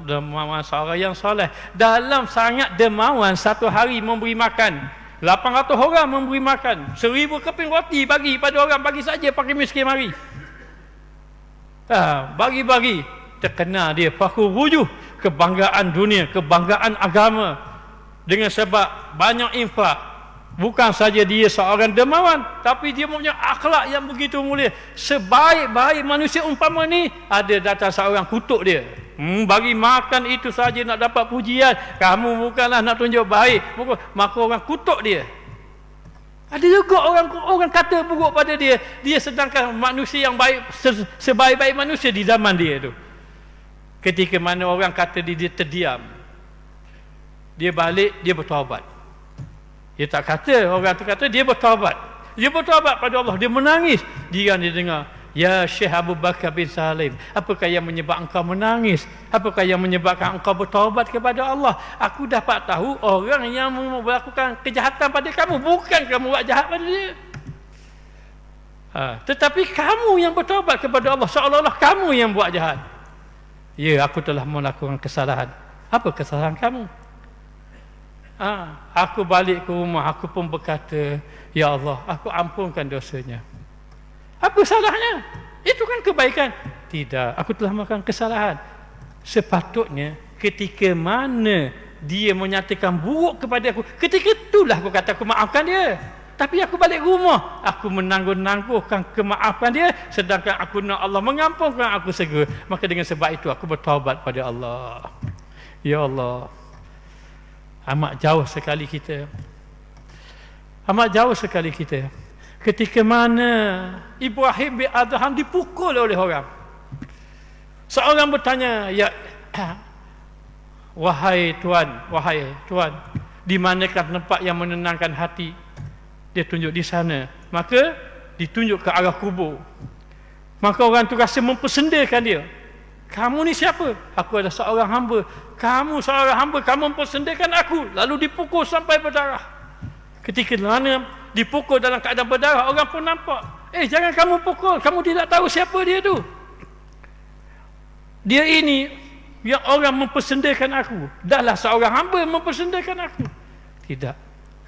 seorang yang soleh, dalam sangat dermawan, satu hari memberi makan 800 orang, memberi makan 1000 keping roti bagi pada orang, bagi saja pakai miskin mari. Bagi-bagi, terkena dia fakhur wujuh, kebanggaan dunia, kebanggaan agama, dengan sebab banyak infak. Bukan saja dia seorang dermawan, tapi dia punya akhlak yang begitu mulia. Sebaik-baik manusia umpama ni, ada datang seorang kutuk dia. Bagi makan itu saja nak dapat pujian, kamu bukanlah nak tunjuk baik, maka orang kutuk dia. Ada juga orang kata buruk pada dia, sedangkan manusia yang baik, sebaik-baik manusia di zaman dia tu. Ketika mana orang kata dia terdiam, dia balik, dia bertaubat. Dia tak kata, orang tu kata dia bertaubat. Dia bertaubat pada Allah, dia menangis. Dia dengar, ya Syekh Abu Bakar bin Salim, apakah yang menyebabkan engkau menangis? Apakah yang menyebabkan engkau bertaubat kepada Allah? Aku dapat tahu orang yang melakukan kejahatan pada kamu, bukan kamu buat jahat pada dia. Tetapi kamu yang bertaubat kepada Allah, seolah-olah kamu yang buat jahat. Ya, aku telah melakukan kesalahan. Apa kesalahan kamu? Aku balik ke rumah, aku pun berkata, ya Allah, aku ampunkan dosanya. Apa salahnya? Itu kan kebaikan. Tidak, aku telah melakukan kesalahan. Sepatutnya ketika mana dia menyatakan buruk kepada aku, ketika itulah aku kata aku maafkan dia. Tapi aku balik rumah, aku menangguh-nangguhkan kemaafan dia, sedangkan aku nak Allah mengampunkan aku segera. Maka dengan sebab itu aku bertaubat pada Allah. Ya Allah, amat jauh sekali kita. Amat jauh sekali kita. Ketika mana Ibrahim bin Adham dipukul oleh orang. Seorang bertanya, ya wahai Tuan, di manakah tempat yang menenangkan hati? Dia tunjuk di sana. Maka ditunjuk ke arah kubur. Maka orang tu rasa mempersendakan dia. Kamu ni siapa? Aku adalah seorang hamba. Kamu seorang hamba, kamu mempersendakan aku. Lalu dipukul sampai berdarah. Ketika mana dipukul dalam keadaan berdarah, orang pun nampak. Jangan kamu pukul, kamu tidak tahu siapa dia tu. Dia ini yang orang mempersendakan aku. Dahlah seorang hamba mempersendakan aku. Tidak,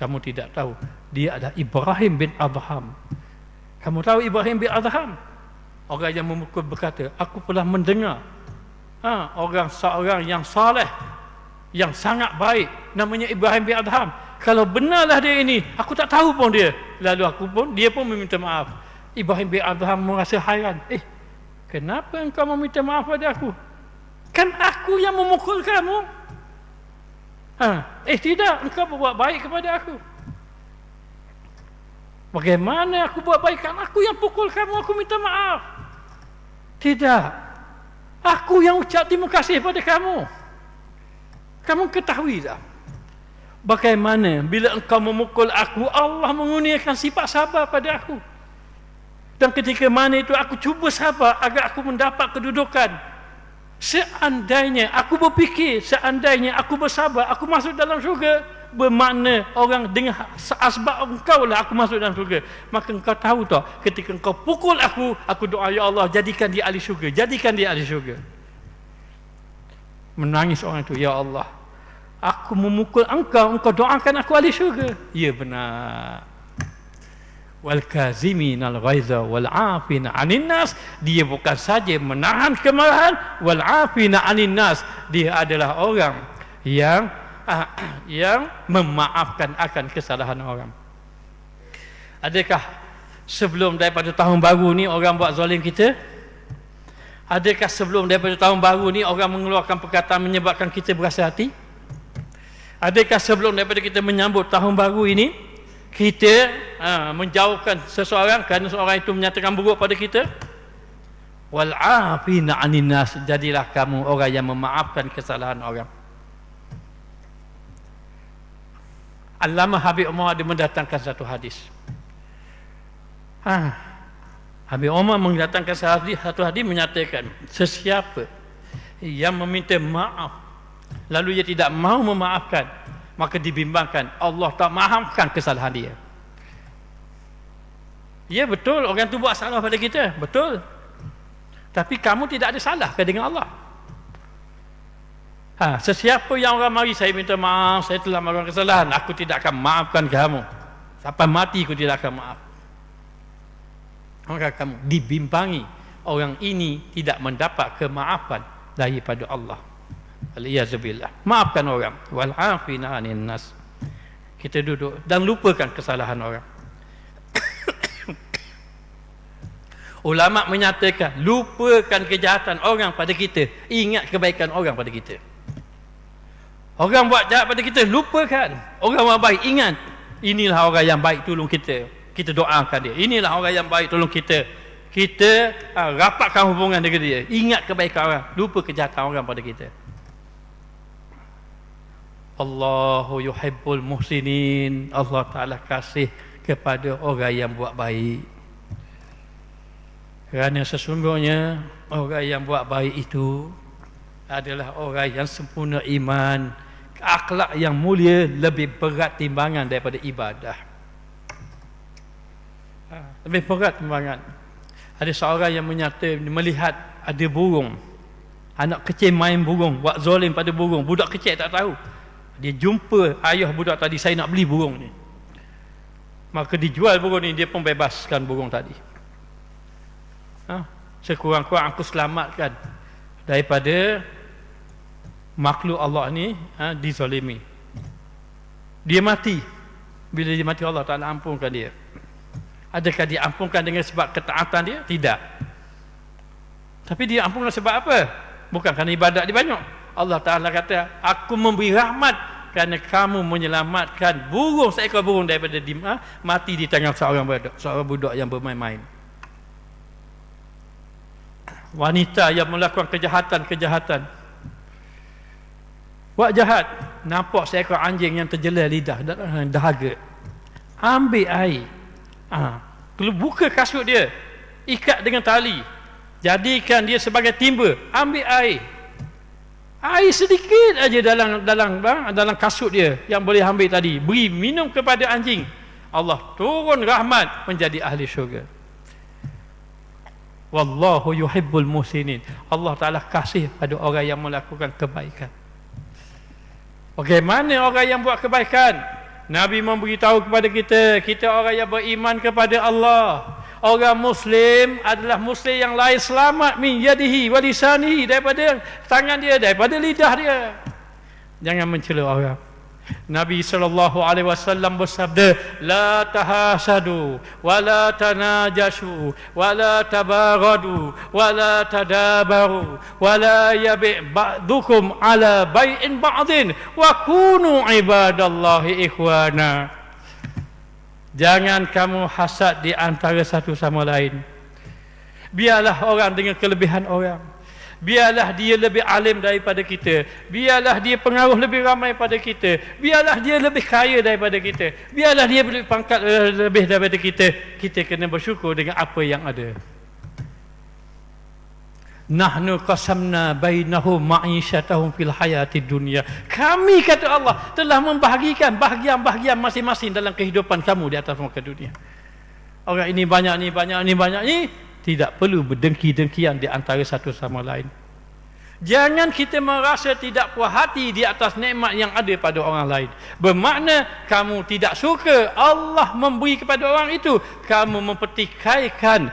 kamu tidak tahu. Dia adalah Ibrahim bin Adham. Kamu tahu Ibrahim bin Adham? Orang yang memukul berkata, aku pernah mendengar seorang yang saleh, yang sangat baik, namanya Ibrahim bin Adham. Kalau benarlah dia ini, aku tak tahu pun dia. Lalu dia pun meminta maaf. Ibrahim bin Adham merasa hairan. Kenapa engkau meminta maaf pada aku? Kan aku yang memukul kamu. Tidak, engkau berbuat baik kepada aku. Bagaimana aku buat baik? Kan aku yang pukul kamu, aku minta maaf. Tidak, aku yang ucap terima kasih pada kamu. Kamu ketahui tak bagaimana bila engkau memukul aku, Allah mengurniakan sifat sabar pada aku. Dan ketika mana itu aku cuba sabar agar aku mendapat kedudukan. Seandainya aku berfikir, seandainya aku bersabar, aku masuk dalam syurga, bermakna orang dengan asbab engkau lah aku masuk dalam syurga. Maka engkau tahu tak, ketika engkau pukul aku doa, ya Allah, jadikan dia ahli syurga, jadikan dia ahli syurga. Menangis orang itu, ya Allah, aku memukul engkau doakan aku ahli syurga. Ya benar. Wal kaziminal ghaiza wal afina 'anil nas, dia bukan saja menahan kemarahan, wal afina 'anil nas, dia adalah orang yang memaafkan akan kesalahan orang. Adakah sebelum daripada tahun baru ni orang buat zalim kita? Adakah sebelum daripada tahun baru ni orang mengeluarkan perkataan menyebabkan kita berasa hati? Adakah sebelum daripada kita menyambut tahun baru ini kita menjauhkan seseorang kerana seorang itu menyatakan buruk pada kita. Wal afina 'anin nas, jadilah kamu orang yang memaafkan kesalahan orang. Allamah Habib Umar ada mendatangkan satu hadis. Habib Umar mendatangkan satu hadis menyatakan, sesiapa yang meminta maaf lalu ia tidak mahu memaafkan, maka dibimbangkan Allah tak maafkan kesalahan dia. Ya betul, orang tu buat salah pada kita, betul. Tapi kamu tidak ada salah ke dengan Allah. Sesiapa yang orang mari, saya minta maaf, saya telah melakukan kesalahan, aku tidak akan maafkan kamu. Sampai mati aku tidak akan maaf. Maka kamu dibimbangi, orang ini tidak mendapat kemaafan daripada Allah. Waliyazubillah. Maafkan orang. Wal afina 'anin nas. Kita duduk dan lupakan kesalahan orang. Ulama menyatakan, lupakan kejahatan orang pada kita, ingat kebaikan orang pada kita. Orang buat jahat pada kita, lupakan. Orang buat baik, ingat. Inilah orang yang baik, tolong kita. Kita doakan dia. Inilah orang yang baik, tolong kita. Kita rapatkan hubungan dengan dia. Ingat kebaikan orang, lupa kejahatan orang pada kita. Allahu yuhibbul muhsinin. Allah Ta'ala kasih kepada orang yang buat baik. Kerana sesungguhnya orang yang buat baik itu adalah orang yang sempurna iman, akhlak yang mulia, lebih berat timbangan daripada ibadah. Lebih berat timbangan. Ada seorang yang melihat ada burung, anak kecil main burung, buat zalim pada burung. Budak kecil tak tahu. Dia jumpa ayah budak tadi, saya nak beli burung ni. Maka dijual burung ni, dia pun bebaskan burung tadi. Sekurang-kurang aku selamatkan daripada makhluk Allah ni dizalimi. Dia mati. Bila dia mati, Allah Ta'ala ampunkan dia. Adakah dia ampunkan dengan sebab ketaatan dia? Tidak. Tapi dia ampunkan sebab apa? Bukan kerana ibadat dia banyak. Allah Ta'ala kata, aku memberi rahmat kerana kamu menyelamatkan burung, seekor burung daripada mati di tangan seorang budak yang bermain-main. Wanita yang melakukan kejahatan buat jahat, nampak seekor anjing yang terjelah lidah dahaga, ambil air, buka kasut dia, ikat dengan tali, jadikan dia sebagai timba, ambil air sedikit aja dalam kasut dia yang boleh ambil tadi, beri minum kepada anjing. Allah turun rahmat menjadi ahli syurga. Wallahu yuhibbul muhsinin. Allah Ta'ala kasih pada orang yang melakukan kebaikan. Bagaimana orang yang buat kebaikan? Nabi memberitahu kepada kita orang yang beriman kepada Allah. Orang Muslim adalah Muslim yang lain selamat min yadihi wa lisanihi, daripada tangan dia, daripada lidah dia. Jangan mencela orang. Nabi SAW bersabda, la tahasadu wala tanajashu wala tabaradu wala tadabaru wala yabi' ba'dukum ala bai'in ba'din wa kunu ibadallahi ikhwana. Jangan kamu hasad di antara satu sama lain. Biarlah orang dengan kelebihan orang. Biarlah dia lebih alim daripada kita. Biarlah dia pengaruh lebih ramai pada kita. Biarlah dia lebih kaya daripada kita. Biarlah dia lebih pangkat lebih daripada kita. Kita kena bersyukur dengan apa yang ada. Nahnu qasamna bainahum ma'isyatahum fil hayatid dunya. Kami, kata Allah, telah membahagikan bahagian-bahagian masing-masing dalam kehidupan kamu di atas muka dunia. Orang ini banyak ni, banyak ni, banyak ni. Tidak perlu berdengki-dengkian di antara satu sama lain. Jangan kita merasa tidak puas hati di atas nikmat yang ada pada orang lain. Bermakna kamu tidak suka Allah memberi kepada orang itu, kamu mempertikaikan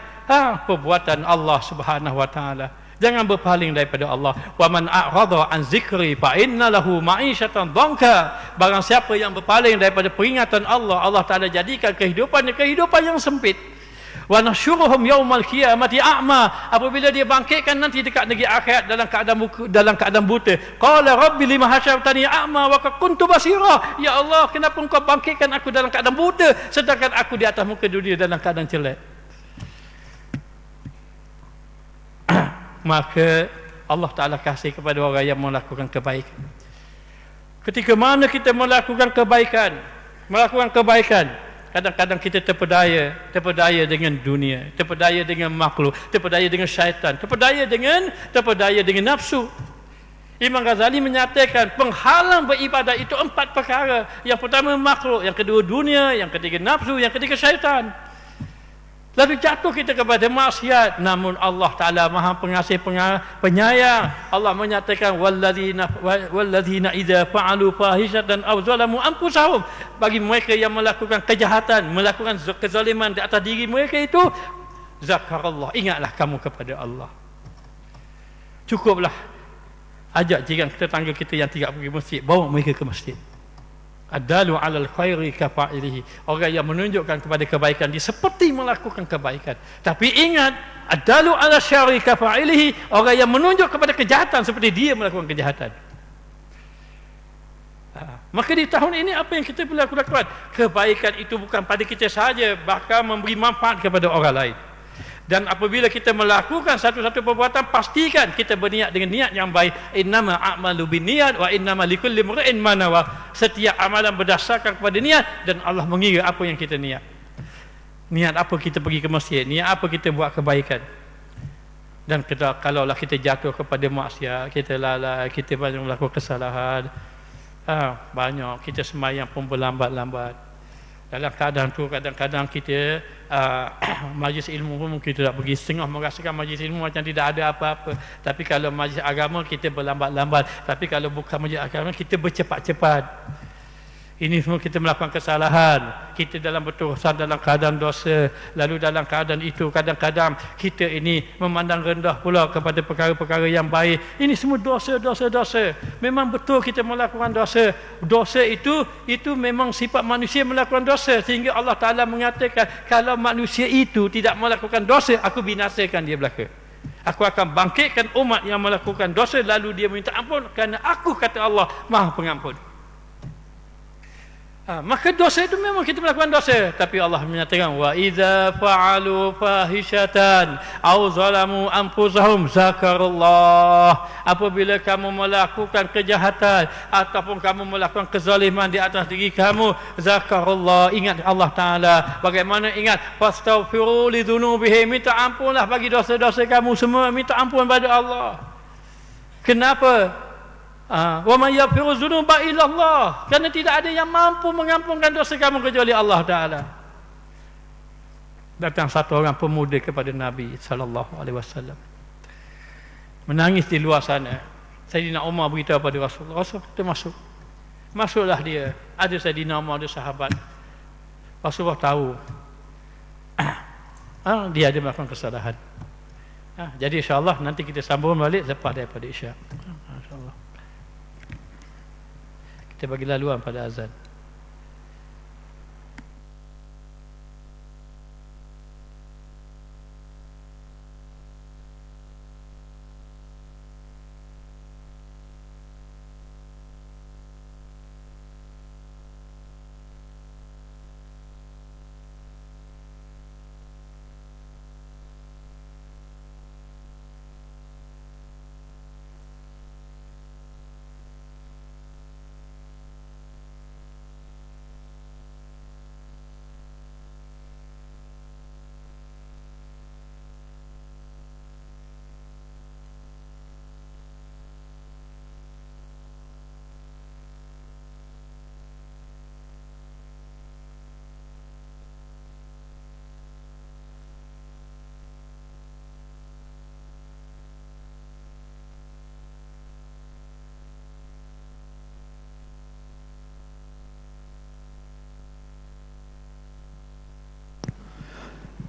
perbuatan Allah Subhanahu wa taala. Jangan berpaling daripada Allah. Wa man a'rada an zikri fa inna lahu ma'isyatan dhanka. Barang siapa yang berpaling daripada peringatan Allah, Allah Taala jadikan kehidupan yang sempit. Wa nahsyuruhum yaumal qiyamati a'ma. Apabila dia bangkitkan nanti dekat negeri akhirat dalam keadaan buta. Qala rabbi lima hasyartani a'ma wa qad kuntu basira. Ya Allah, kenapa engkau bangkitkan aku dalam keadaan buta sedangkan aku di atas muka dunia dalam keadaan jelek? Maka Allah Ta'ala kasih kepada orang yang melakukan kebaikan. Ketika mana kita melakukan kebaikan, kadang-kadang kita terpedaya dengan dunia, terpedaya dengan makhluk, terpedaya dengan syaitan, terpedaya dengan nafsu. Imam Ghazali menyatakan penghalang beribadah itu 4 perkara. Yang pertama makhluk, yang kedua dunia, yang ketiga nafsu, yang ketiga syaitan. Lalu jatuh kita kepada maksiat. Namun Allah Ta'ala Maha Pengasih Penyayang. Allah menyatakan walladzina idza fa'alu fahishatan aw zalamu anfusahum. Bagi mereka yang melakukan kejahatan, melakukan kezaliman di atas diri mereka itu, zakarallah, ingatlah kamu kepada Allah. Cukuplah ajak jiran tetangga kita yang tidak pergi masjid, bawa mereka ke masjid. Adalu alal khairi kafa'ilihi. Orang yang menunjukkan kepada kebaikan dia seperti melakukan kebaikan. Tapi ingat, adalu ala syarri kafa'ilihi. Orang yang menunjuk kepada kejahatan seperti dia melakukan kejahatan. Maka di tahun ini apa yang kita boleh lakukan? Kebaikan itu bukan pada kita sahaja, bahkan memberi manfaat kepada orang lain. Dan apabila kita melakukan satu-satu perbuatan, pastikan kita berniat dengan niat yang baik. Innama a'malu binniyat wa innama likulli imri'in ma nawa. Setiap amalan berdasarkan kepada niat, dan Allah mengira apa yang kita niat. Niat apa kita pergi ke masjid, niat apa kita buat kebaikan. Dan kalaulah kita jatuh kepada maksiat, kita lalai, kita banyak melakukan kesalahan, banyak kita sembahyang pun berlambat-lambat. Dalam keadaan tu kadang-kadang kita majlis ilmu pun mungkin tidak pergi, setengah merasakan majlis ilmu macam tidak ada apa-apa. Tapi kalau majlis agama kita berlambat-lambat. Tapi kalau bukan majlis agama kita bercepat-cepat. Ini semua kita melakukan kesalahan. Kita dalam berurusan dalam keadaan dosa. Lalu dalam keadaan itu kadang-kadang kita ini memandang rendah pula kepada perkara-perkara yang baik. Ini semua dosa. Memang betul kita melakukan dosa. Dosa itu memang sifat manusia melakukan dosa. Sehingga Allah Ta'ala mengatakan, kalau manusia itu tidak melakukan dosa, aku binasakan dia belaka. Aku akan bangkitkan umat yang melakukan dosa lalu dia minta ampun, kerana aku, kata Allah, Maha Pengampun. Maka dosa itu memang kita melakukan dosa, tapi Allah menyatakan wa idza fa'alu fahishatan aw zalamu anfusahum zakarullah. Apabila kamu melakukan kejahatan ataupun kamu melakukan kezaliman di atas diri kamu, zakarullah, ingat Allah Ta'ala. Bagaimana ingat? Fastaghfiru li dzunubihim, minta ampunlah bagi dosa-dosa kamu semua, minta ampun pada Allah. Kenapa? Wa man yaghfiru dzunuba illa Allah. Kerana tidak ada yang mampu mengampunkan dosa kamu kecuali Allah Ta'ala. Datang satu orang pemuda kepada Nabi sallallahu alaihi wasallam, menangis di luar sana. Sayyidina Umar beritahu pada Rasulullah, Rasul kita masuk. Masuklah dia. Ada Sayyidina Umar, ada sahabat. Rasulullah tahu dia ada melakukan kesalahan. Jadi insya-Allah nanti kita sambung balik lepas daripada Isyak. Insya-Allah. Kita bagi laluan pada azan.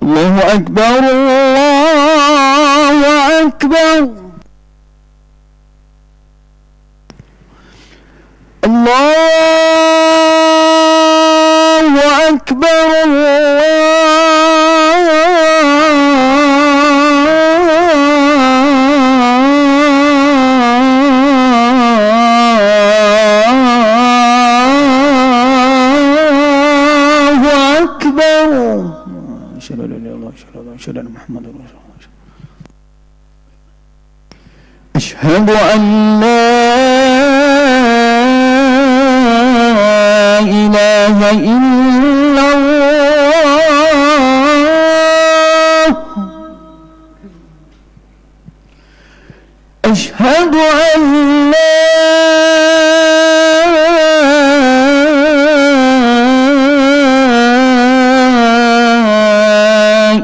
الله أكبر الله أكبر الله أكبر الله أشهد أن لا إله إلا الله أشهد أن محمدا رسول الله أشهد أن لا إله إلا الله أشهد أن لا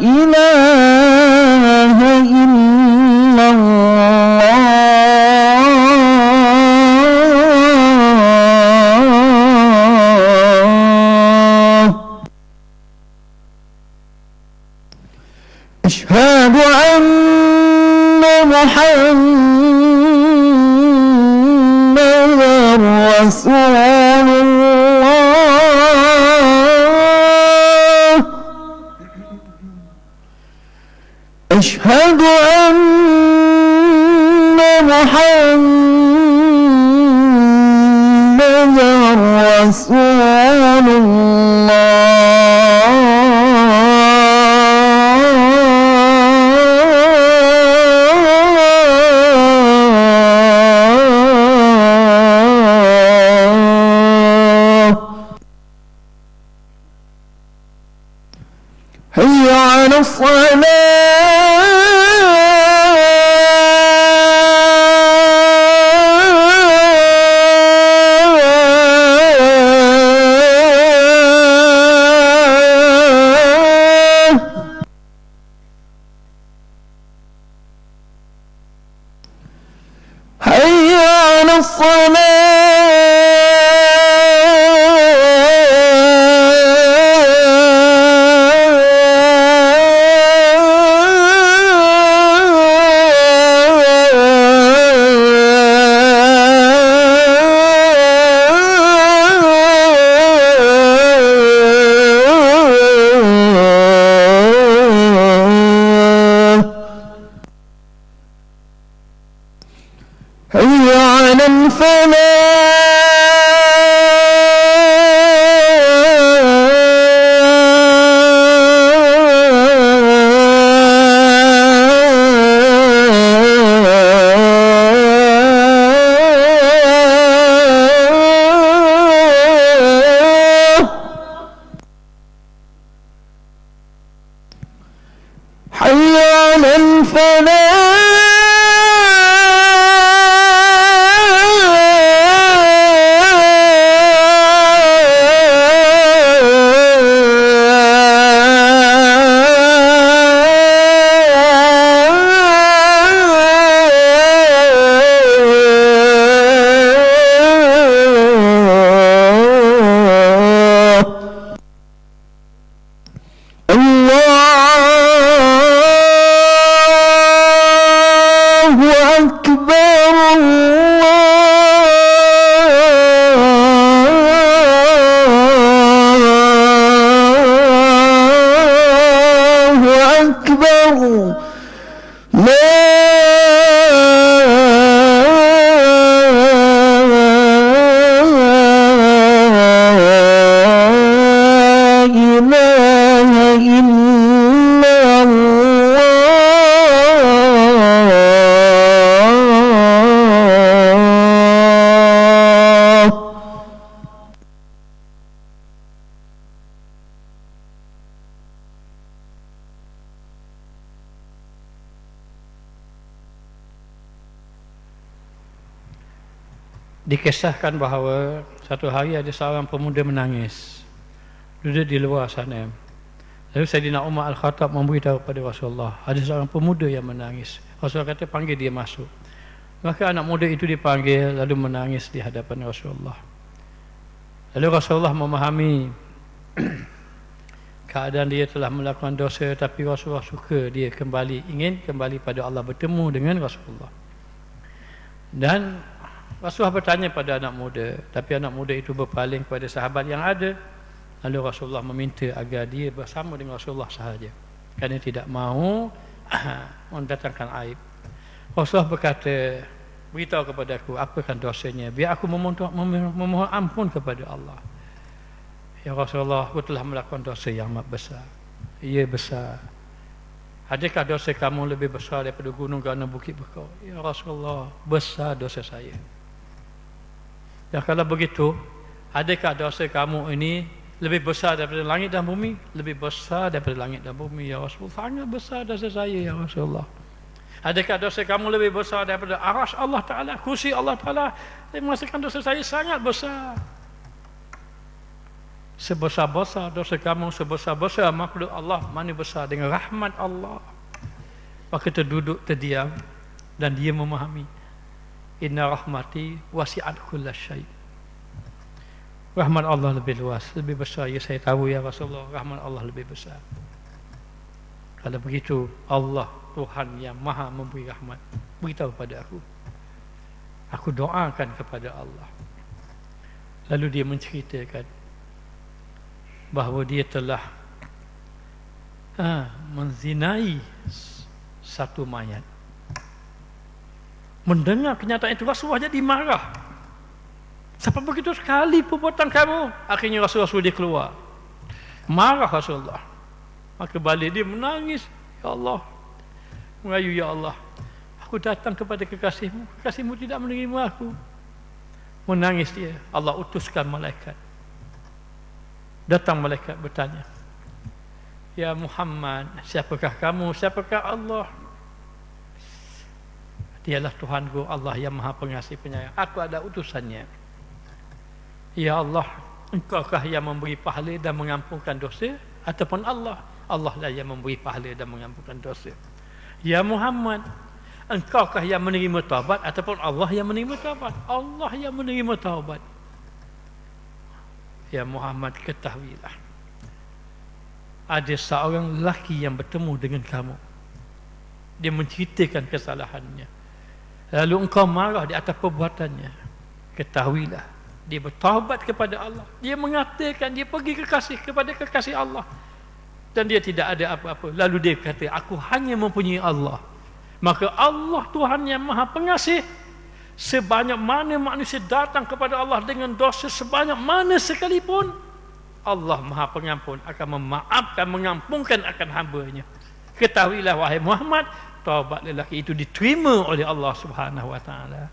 إله إلا الله أشهد أن محمدا رسول الله أشهد أن محمدا رسول الله حي على الصلاة حي على الصلاة حي على الفلاح حي على الفلاح الله أكبر الله أكبر لا إله إلا الله Dikisahkan bahawa satu hari ada seorang pemuda menangis duduk di luar sana. Lalu Sayyidina Umar Al-Khattab memberitahu kepada Rasulullah, ada seorang pemuda yang menangis. Rasulullah kata, panggil dia masuk. Maka anak muda itu dipanggil lalu menangis di hadapan Rasulullah. Lalu Rasulullah memahami keadaan dia telah melakukan dosa, tapi Rasulullah suka dia ingin kembali pada Allah, bertemu dengan Rasulullah. Dan Rasulullah bertanya pada anak muda, tapi anak muda itu berpaling kepada sahabat yang ada. Lalu Rasulullah meminta agar dia bersama dengan Rasulullah sahaja, kerana tidak mahu mendatangkan aib. Rasulullah berkata, beritahu kepada aku apakah dosanya, biar aku memohon ampun kepada Allah. Ya Rasulullah, aku telah melakukan dosa yang amat besar. Ya besar. Adakah dosa kamu lebih besar daripada gunung kerana bukit bekau? Ya Rasulullah, besar dosa saya. Dan kalau begitu, adakah dosa kamu ini lebih besar daripada langit dan bumi? Lebih besar daripada langit dan bumi, ya Rasulullah. Sangat besar dosa saya, ya Rasulullah. Adakah dosa kamu lebih besar daripada arasy Allah Ta'ala, kursi Allah Ta'ala? Saya merasakan dosa saya sangat besar. Sebesar-besar dosa kamu, sebesar-besar makhluk Allah, mana besar dengan rahmat Allah. Maka terduduk, terdiam, dan dia memahami, inna rahmati wasi'at kulla syai'. Rahmat Allah lebih luas, lebih besar. Ya, saya tahu ya Rasulullah, rahmat Allah lebih besar. Kalau begitu, Allah Tuhan yang maha memberi rahmat, beritahu pada aku. Aku doakan kepada Allah. Lalu dia menceritakan bahawa dia telah menzinai satu mayat. Mendengar kenyataan itu, Rasulullah jadi marah. Sampai begitu sekali perbuatan kamu. Akhirnya Rasulullah dia keluar. Marah Rasulullah. Maka balik dia menangis. Ya Allah, merayu, ya Allah, aku datang kepada kekasihmu, kekasihmu tidak menerima aku. Menangis dia. Allah utuskan malaikat. Datang malaikat bertanya, ya Muhammad, siapakah kamu? Siapakah Allah? Dialah Tuhanku, Allah yang maha pengasih penyayang. Aku ada utusannya. Ya Allah, engkaukah yang memberi pahala dan mengampunkan dosa? Ataupun Allah? Allah lah yang memberi pahala dan mengampunkan dosa. Ya Muhammad, engkaukah yang menerima taubat? Ataupun Allah yang menerima taubat? Allah yang menerima taubat. Ya Muhammad, ketahuilah, ada seorang lelaki yang bertemu dengan kamu. Dia menceritakan kesalahannya, lalu engkau marah di atas perbuatannya. Ketahuilah, dia bertaubat kepada Allah. Dia mengatakan dia pergi kepada kekasih Allah, dan dia tidak ada apa-apa. Lalu dia kata, aku hanya mempunyai Allah. Maka Allah Tuhan yang maha pengasih, sebanyak mana manusia datang kepada Allah dengan dosa sebanyak mana sekalipun, Allah maha pengampun, akan memaafkan, mengampunkan akan hamba-Nya. Ketahuilah wahai Muhammad, taubat lelaki itu diterima oleh Allah Subhanahu wa taala.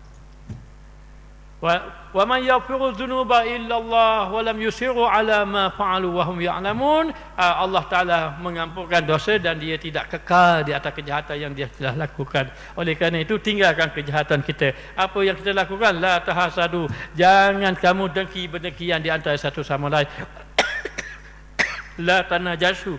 Wa man yaghfiru dzunuba illa Allah wa lam yusiru ala ma fa'alu wa hum ya'lamun. Allah Taala mengampunkan dosa dan dia tidak kekal di atas kejahatan yang dia telah lakukan. Oleh kerana itu, tinggalkan kejahatan kita. Apa yang kita lakukan? La tahasadu. Jangan kamu dengki-berdengkian di antara satu sama lain. La tanajasu.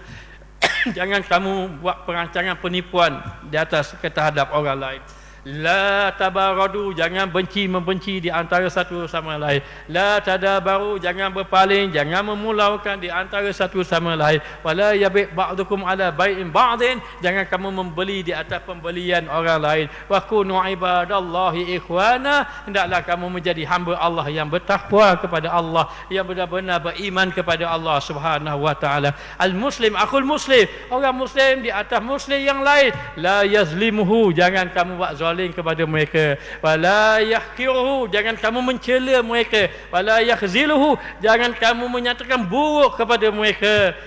Jangan kamu buat perancangan penipuan di atas terhadap orang lain. La tabaradu, jangan benci-membenci di antara satu sama lain. La tadabaru, jangan berpaling, jangan memulaukan di antara satu sama lain. Wala yabi' ba'dukum ala bai'in ba'din, jangan kamu membeli di atas pembelian orang lain. Wa kunu ibadallahi ikhwana, hendaklah kamu menjadi hamba Allah yang bertakwa kepada Allah, yang benar-benar beriman kepada Allah Subhanahu wa taala. Al-muslim akhul muslim, orang muslim di atas muslim yang lain. La yazlimuhu, jangan kamu buat zalim kepada mereka. Wala yahqiruhu, jangan kamu mencela mereka. Wala yakhziluhu, jangan kamu menyatakan buruk kepada mereka.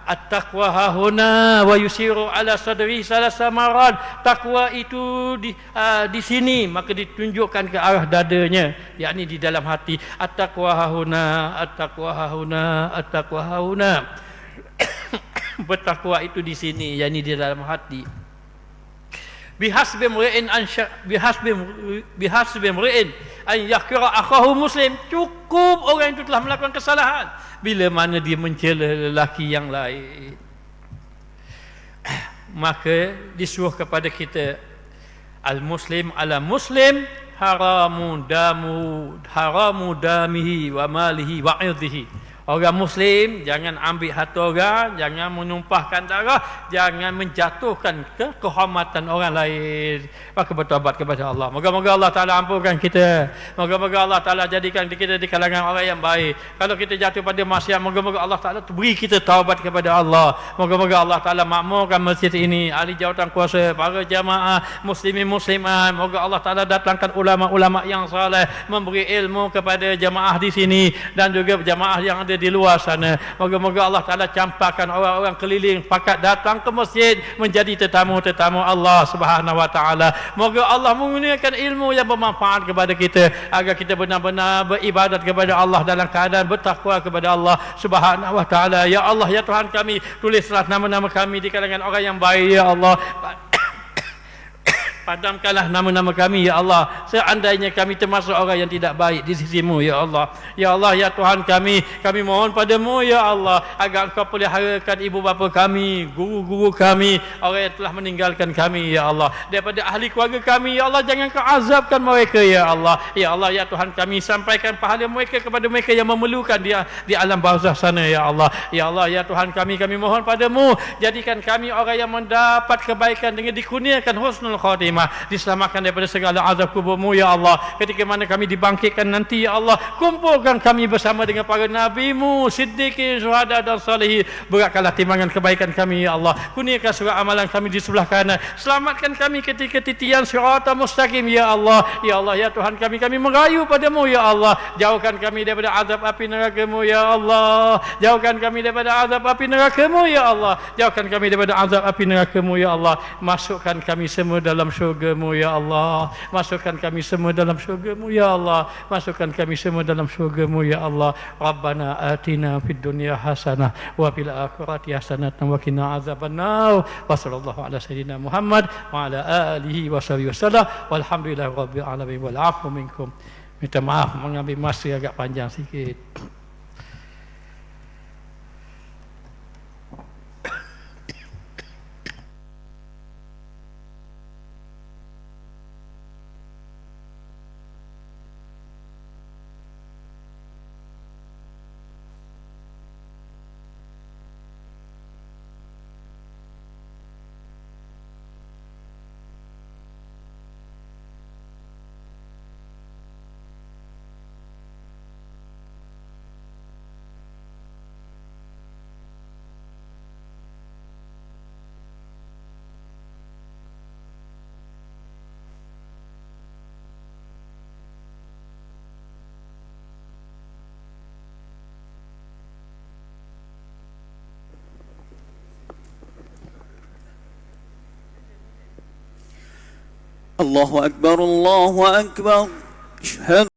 At-taqwa hahuna wa yusiru ala sadri salasa marat. Takwa itu di sini, maka ditunjukkan ke arah dadanya, yakni di dalam hati. At-taqwa hahuna, at-taqwa hahuna, at-taqwa hahuna. Bertakwa itu di sini, yakni di dalam hati. Bihasbi mri'in an yahqira akhahu muslim. Cukup orang itu telah melakukan kesalahan bila mana dia mencela lelaki yang lain. Maka disuruh kepada kita, al-muslim ala muslim haramu damihi wa malihi wa irdihi. Orang muslim jangan ambil harta orang, jangan menumpahkan darah, jangan menjatuhkan kehormatan orang lain. Maka bertaubat kepada Allah. Moga-moga Allah Ta'ala ampunkan kita. Moga-moga Allah Ta'ala jadikan kita di kalangan orang yang baik. Kalau kita jatuh pada maksiat, moga-moga Allah Ta'ala beri kita taubat kepada Allah. Moga-moga Allah Ta'ala makmurkan masjid ini, ahli jawatan kuasa, para jamaah, muslimin muslimat. Moga Allah Ta'ala datangkan ulama-ulama yang saleh, memberi ilmu kepada jamaah di sini dan juga jamaah yang ada di luar sana. Moga-moga Allah Ta'ala campakkan orang-orang keliling pakat datang ke masjid menjadi tetamu-tetamu Allah Subhanahu Wa Ta'ala. Moga Allah menggunakan ilmu yang bermanfaat kepada kita agar kita benar-benar beribadat kepada Allah dalam keadaan bertakwa kepada Allah Subhanahu Wa Ta'ala. Ya Allah, ya Tuhan kami, tulislah nama-nama kami di kalangan orang yang baik, ya Allah. Padamkanlah nama-nama kami, ya Allah, seandainya kami termasuk orang yang tidak baik di sisimu, ya Allah. Ya Allah, ya Tuhan kami mohon padamu, ya Allah, agar Engkau peliharakan ibu bapa kami, guru-guru kami, orang yang telah meninggalkan kami, ya Allah, daripada ahli keluarga kami, ya Allah. Jangan Kau azabkan mereka, ya Allah. Ya Allah, ya Tuhan kami, sampaikan pahala mereka kepada mereka yang memerlukan dia di alam barzakh sana, ya Allah. Ya Allah, ya Tuhan kami mohon padamu, jadikan kami orang yang mendapat kebaikan dengan dikurniakan husnul khatimah, diselamatkan daripada segala azab kuburmu, ya Allah. Ketika mana kami dibangkitkan nanti, ya Allah, kumpulkan kami bersama dengan para nabimu, siddiqin, syuhada dan salihin. Beratkanlah timbangan kebaikan kami, ya Allah. Kurniakan surat amalan kami di sebelah kanan. Selamatkan kami ketika titian siratal mustaqim, ya Allah. Ya Allah, ya Tuhan kami merayu padamu, ya Allah. Jauhkan kami daripada azab api neraka-Mu, ya Allah. Jauhkan kami daripada azab api neraka-Mu, ya Allah. Jauhkan kami daripada azab api neraka-Mu, ya Allah. Masukkan kami semua dalam syurga-Mu, ya Allah. Masukkan kami semua dalam syurga-Mu, ya Allah. Masukkan kami semua dalam syurga-Mu, ya Allah. Rabbana atina fid dunya hasanah wa fil akhirati hasanah wa qina azabannar. Wa sallallahu ala sayyidina Muhammad wa ala alihi wa sahbihi wasallam. Walhamdulillahi rabbil alamin wal afu minkum. Minta maaf mengambil masa agak panjang sikit. الله أكبر الله أكبر. أشهد